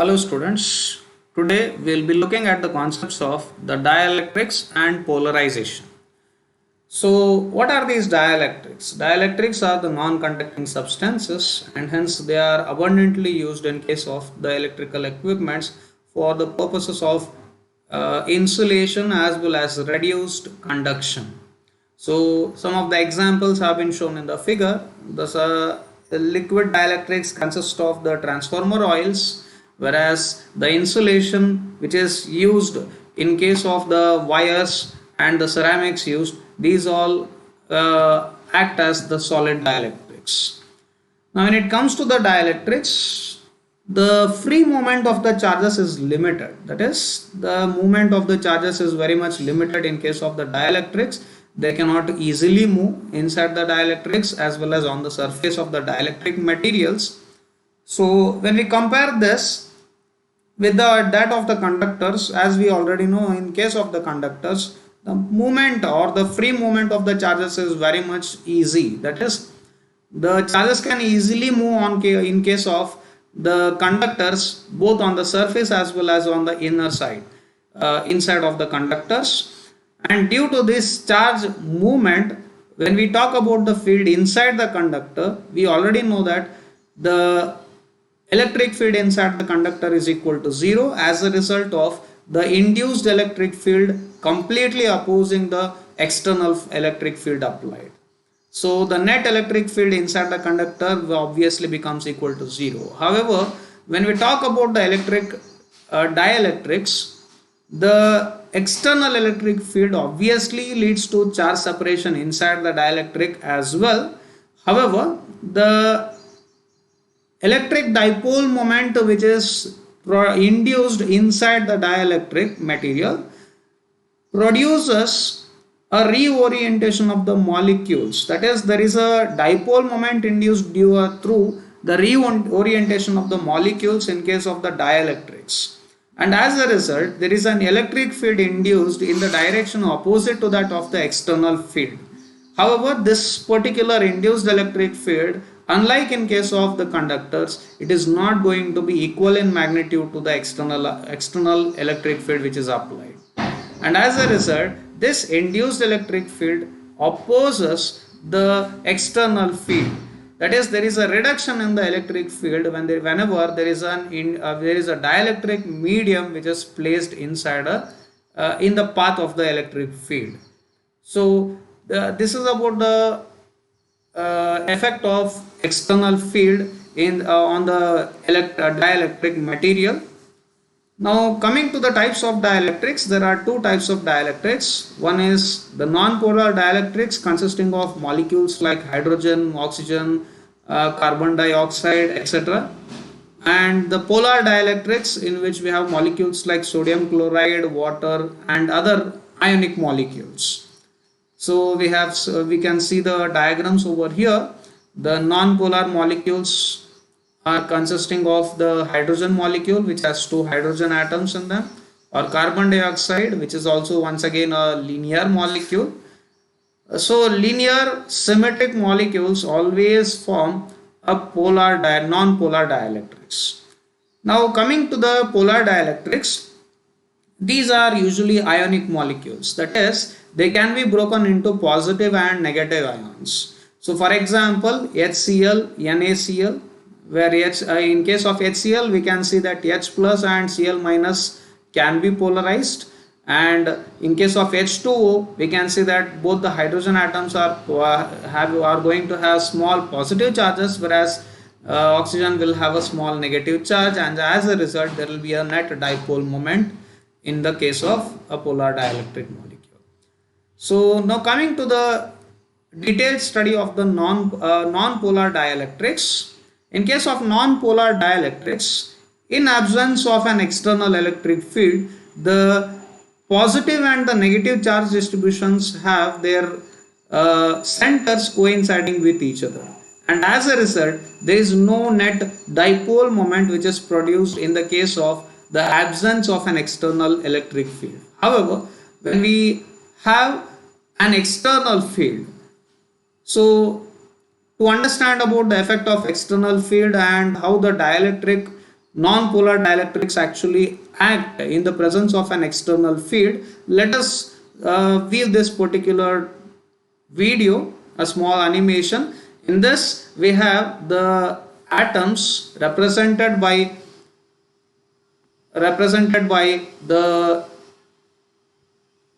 Hello students, today we will be looking at the concepts of the dielectrics and polarization. So what are these dielectrics? Dielectrics are the non-conducting substances and hence they are abundantly used in case of the electrical equipments for the purposes of insulation as well as reduced conduction. So some of the examples have been shown in the figure. The liquid dielectrics consist of the transformer oils, whereas the insulation which is used in case of the wires and the ceramics used, these all act as the solid dielectrics. Now when it comes to the dielectrics, the free movement of the charges is limited. That is, the movement of the charges is very much limited in case of the dielectrics. They cannot easily move inside the dielectrics as well as on the surface of the dielectric materials. So when we compare this with that of the conductors, as we already know, in case of the conductors, the movement or the free movement of the charges is very much easy. That is, the charges can easily move on in case of the conductors both on the surface as well as on the inner side inside of the conductors. And due to this charge movement, when we talk about the field inside the conductor, we already know that the electric field inside the conductor is equal to 0 as a result of the induced electric field completely opposing the external electric field applied. So the net electric field inside the conductor obviously becomes equal to 0. However, when we talk about the electric dielectrics, the external electric field obviously leads to charge separation inside the dielectric as well. However, the electric dipole moment which is induced inside the dielectric material produces a reorientation of the molecules. That is, there is a dipole moment induced through the reorientation of the molecules in case of the dielectrics, and as a result there is an electric field induced in the direction opposite to that of the external field. However, this particular induced electric field, unlike in case of the conductors, it is not going to be equal in magnitude to the external electric field which is applied, and as a result this induced electric field opposes the external field. That is, there is a reduction in the electric field whenever there is a dielectric medium which is placed inside in the path of the electric field. So this is about the effect of external field on the dielectric material. Now coming to the types of dielectrics, there are two types of dielectrics. One is the non-polar dielectrics consisting of molecules like hydrogen, oxygen, carbon dioxide, etc. And the polar dielectrics in which we have molecules like sodium chloride, water and other ionic molecules. So we can see the diagrams over here. The non-polar molecules are consisting of the hydrogen molecule which has two hydrogen atoms in them, or carbon dioxide which is also once again a linear molecule. So linear symmetric molecules always form a non-polar dielectrics. Now coming to the polar dielectrics, these are usually ionic molecules. That is, they can be broken into positive and negative ions. So for example, HCl, NaCl, where in case of HCl we can see that H plus and Cl minus can be polarized, and in case of H2O we can see that both the hydrogen atoms are going to have small positive charges, whereas oxygen will have a small negative charge, and as a result there will be a net dipole moment in the case of a polar dielectric molecule. So now coming to the detailed study of the non-polar dielectrics. In case of non-polar dielectrics, in absence of an external electric field, the positive and the negative charge distributions have their centers coinciding with each other, and as a result there is no net dipole moment which is produced in the case of the absence of an external electric field. However, when we have an external field, so to understand about the effect of external field and how the dielectric non-polar dielectrics actually act in the presence of an external field. Let us view this particular video, a small animation. In this, we have the atoms represented by the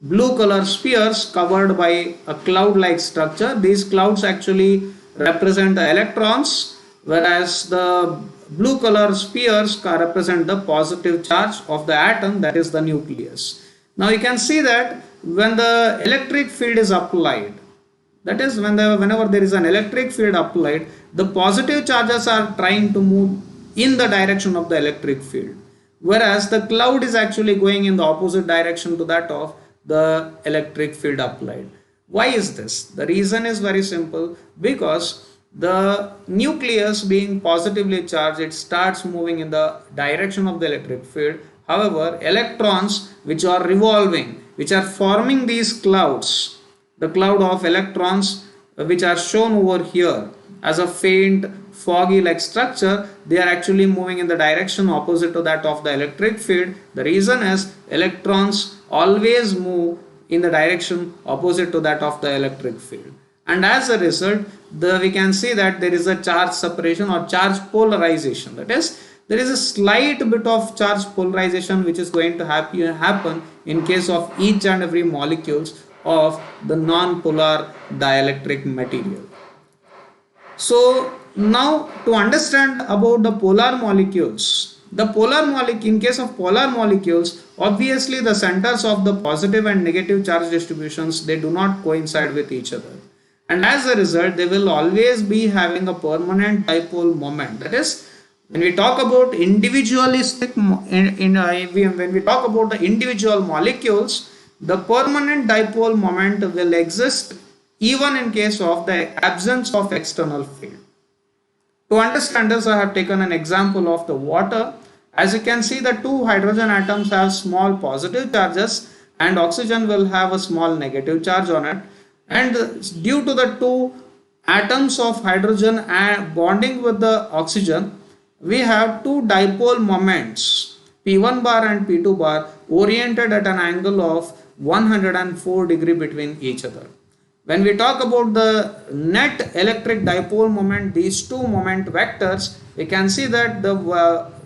blue color spheres covered by a cloud like structure. These clouds actually represent the electrons, whereas the blue color spheres represent the positive charge of the atom, that is the nucleus. Now you can see that when the electric field is applied, that is whenever there is an electric field applied, the positive charges are trying to move in the direction of the electric field, whereas the cloud is actually going in the opposite direction to that of the electric field applied. Why is this? The reason is very simple, because the nucleus being positively charged, it starts moving in the direction of the electric field. However, electrons which are revolving, which are forming these clouds, the cloud of electrons which are shown over here as a faint foggy like structure, they are actually moving in the direction opposite to that of the electric field. The reason is electrons always move in the direction opposite to that of the electric field, and as a result we can see that there is a charge separation or charge polarization. That is, there is a slight bit of charge polarization which is going to happen in case of each and every molecules of the non-polar dielectric material. So now to understand about the polar molecules, in case of polar molecules, obviously the centers of the positive and negative charge distributions, they do not coincide with each other, and as a result they will always be having a permanent dipole moment. That is, when we talk about individualistic when we talk about the individual molecules, the permanent dipole moment will exist even in case of the absence of external field. To understand this, I have taken an example of the water. As you can see, the two hydrogen atoms have small positive charges and oxygen will have a small negative charge on it. And due to the two atoms of hydrogen bonding with the oxygen, we have two dipole moments, P1 bar and P2 bar, oriented at an angle of 104 degree between each other. When we talk about the net electric dipole moment, these two moment vectors, we can see that the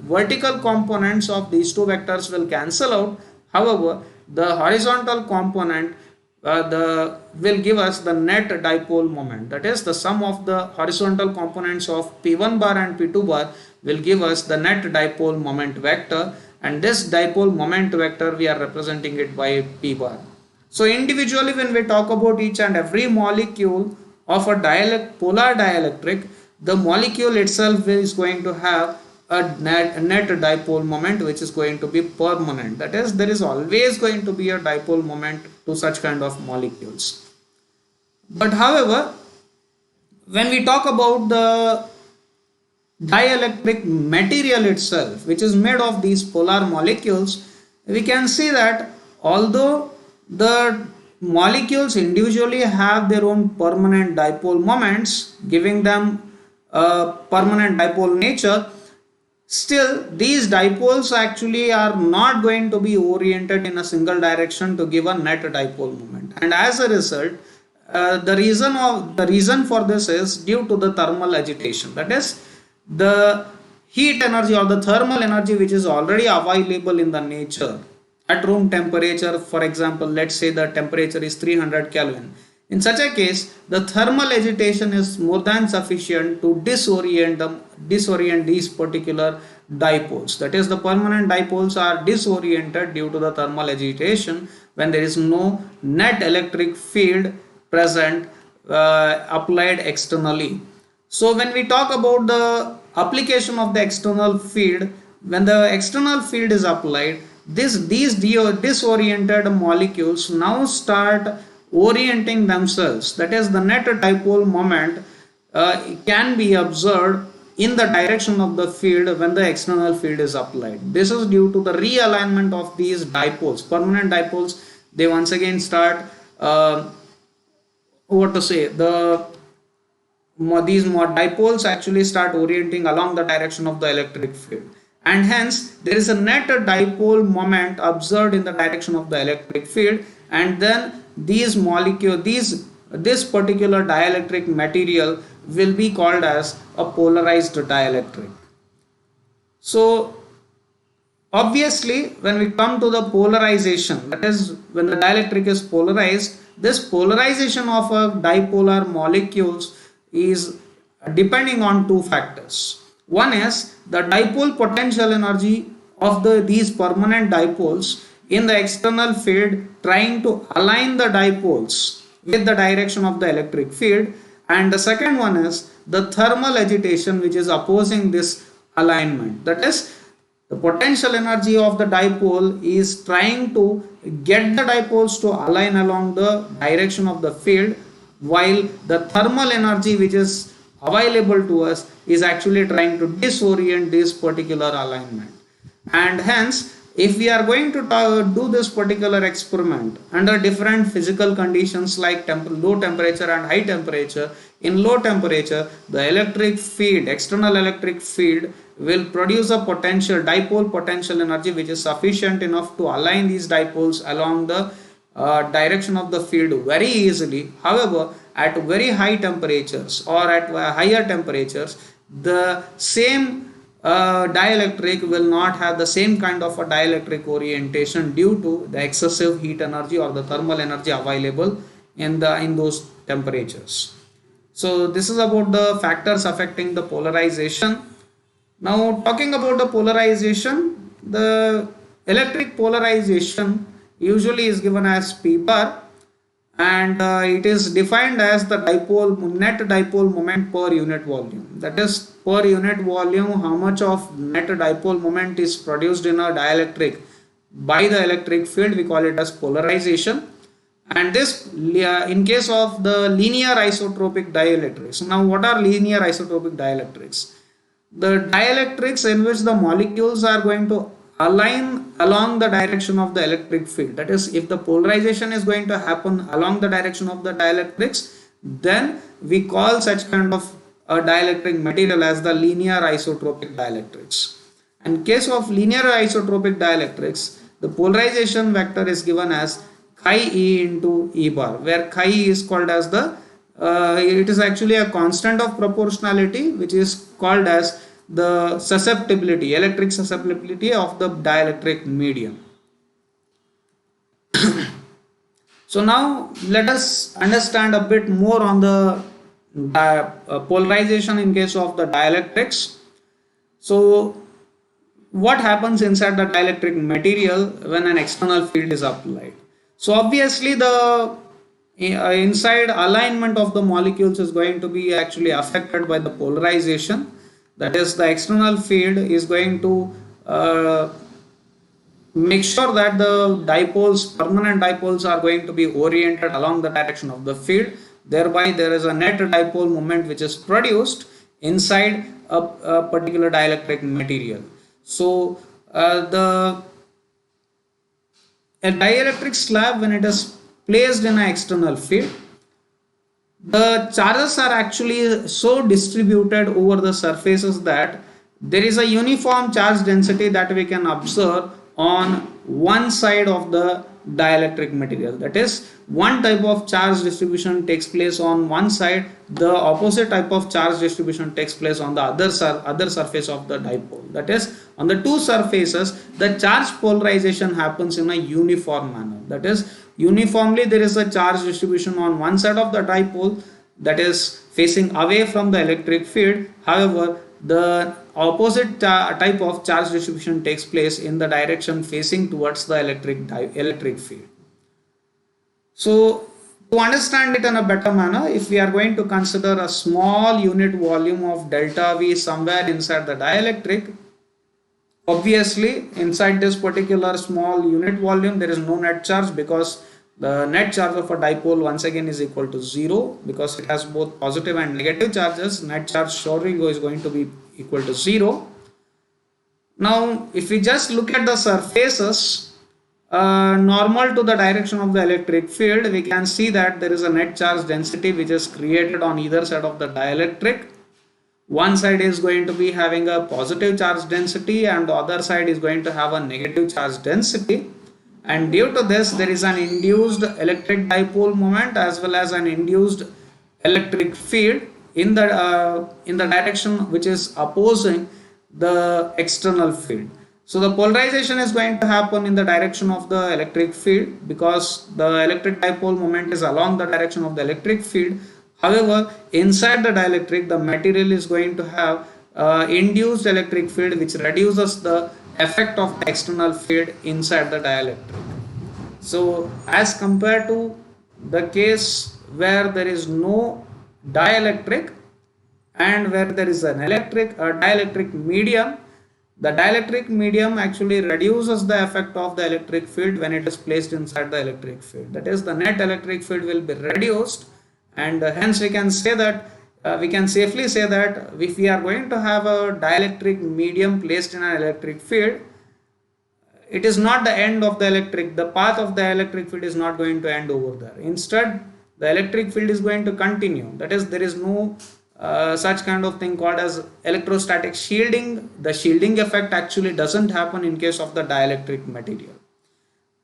vertical components of these two vectors will cancel out. However, the horizontal component will give us the net dipole moment. That is, the sum of the horizontal components of P1 bar and P2 bar will give us the net dipole moment vector, and this dipole moment vector we are representing it by P bar. So individually, when we talk about each and every molecule of a polar dielectric, the molecule itself is going to have a net dipole moment which is going to be permanent. That is, there is always going to be a dipole moment to such kind of molecules. But however, when we talk about the dielectric material itself, which is made of these polar molecules, we can see that although the molecules individually have their own permanent dipole moments, giving them a permanent dipole nature, still these dipoles actually are not going to be oriented in a single direction to give a net dipole moment, and as a result the reason for this is due to the thermal agitation. That is, the heat energy or the thermal energy which is already available in the nature at room temperature. For example, let's say the temperature is 300 Kelvin. In such a case, the thermal agitation is more than sufficient to disorient these particular dipoles. That is, the permanent dipoles are disoriented due to the thermal agitation when there is no net electric field present applied externally. So when we talk about the application of the external field, when the external field is applied, these disoriented molecules now start orienting themselves. That is, the net dipole moment can be observed in the direction of the field when the external field is applied. This is due to the realignment of these dipoles, permanent dipoles. They once again start these dipoles actually start orienting along the direction of the electric field, and hence there is a net dipole moment observed in the direction of the electric field, and then these molecule these this particular dielectric material will be called as a polarized dielectric. So obviously, when we come to the polarization, that is, when the dielectric is polarized, this polarization of a dipolar molecules is depending on two factors. One is the dipole potential energy of these permanent dipoles in the external field trying to align the dipoles with the direction of the electric field, and the second one is the thermal agitation which is opposing this alignment. That is, the potential energy of the dipole is trying to get the dipoles to align along the direction of the field, while the thermal energy which is available to us is actually trying to disorient this particular alignment. And hence, if we are going to do this particular experiment under different physical conditions like low temperature and high temperature, in low temperature the electric field, external electric field, will produce a potential dipole potential energy which is sufficient enough to align these dipoles along the direction of the field very easily. However, at very high temperatures or at higher temperatures, the same dielectric will not have the same kind of a dielectric orientation due to the excessive heat energy or the thermal energy available in those temperatures. So this is about the factors affecting the polarization. Now talking about the polarization, the electric polarization usually is given as P bar, and it is defined as the net dipole moment per unit volume. That is, per unit volume how much of net dipole moment is produced in a dielectric by the electric field, we call it as polarization. And this in case of the linear isotropic dielectrics. Now what are linear isotropic dielectrics? The dielectrics in which the molecules are going to align along the direction of the electric field. That is, if the polarization is going to happen along the direction of the dielectrics, then we call such kind of a dielectric material as the linear isotropic dielectrics. In case of linear isotropic dielectrics, the polarization vector is given as chi e into e bar, where chi is called as the it is actually a constant of proportionality which is called as the susceptibility, electric susceptibility of the dielectric medium. So now let us understand a bit more on the polarization in case of the dielectrics. So what happens inside the dielectric material when an external field is applied? So obviously the inside alignment of the molecules is going to be actually affected by the polarization. That is, the external field is going to make sure that the permanent dipoles are going to be oriented along the direction of the field. Thereby there is a net dipole moment which is produced inside a particular dielectric material. So a dielectric slab, when it is placed in an external field, the charges are actually so distributed over the surfaces that there is a uniform charge density that we can observe on one side of the dielectric material. That is, one type of charge distribution takes place on one side, the opposite type of charge distribution takes place on the other surface of the dipole. That is, on the two surfaces the charge polarization happens in a uniform manner. That is, uniformly there is a charge distribution on one side of the dipole that is facing away from the electric field. However, the opposite type of charge distribution takes place in the direction facing towards the electric field. So to understand it in a better manner, if we are going to consider a small unit volume of delta V somewhere inside the dielectric, obviously inside this particular small unit volume there is no net charge, because the net charge of a dipole once again is equal to 0, because it has both positive and negative charges. Net charge surely is going to be equal to 0. Now if we just look at the surfaces normal to the direction of the electric field, we can see that there is a net charge density which is created on either side of the dielectric. one side is going to be having a positive charge density and the other side is going to have a negative charge density, and due to this there is an induced electric dipole moment as well as an induced electric field in the direction which is opposing the external field. So the polarization is going to happen in the direction of the electric field because the electric dipole moment is along the direction of the electric field. However, inside the dielectric, the material is going to have induced electric field which reduces the effect of the external field inside the dielectric. So as compared to the case where there is no dielectric and where there is an dielectric medium, the dielectric medium actually reduces the effect of the electric field when it is placed inside the electric field. That is, the net electric field will be reduced, and hence we can say that we can safely say that if we are going to have a dielectric medium placed in an electric field, it is not the end of the the path of the electric field is not going to end over there. Instead, the electric field is going to continue. That is, there is no such kind of thing called as electrostatic shielding. The shielding effect actually doesn't happen in case of the dielectric material.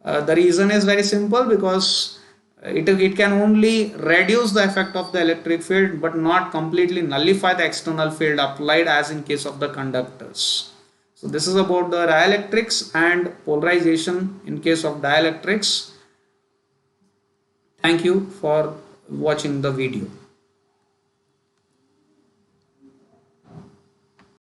The reason is very simple, because it can only reduce the effect of the electric field but not completely nullify the external field applied as in case of the conductors. So this is about the dielectrics and polarization in case of dielectrics. Thank you for watching the video.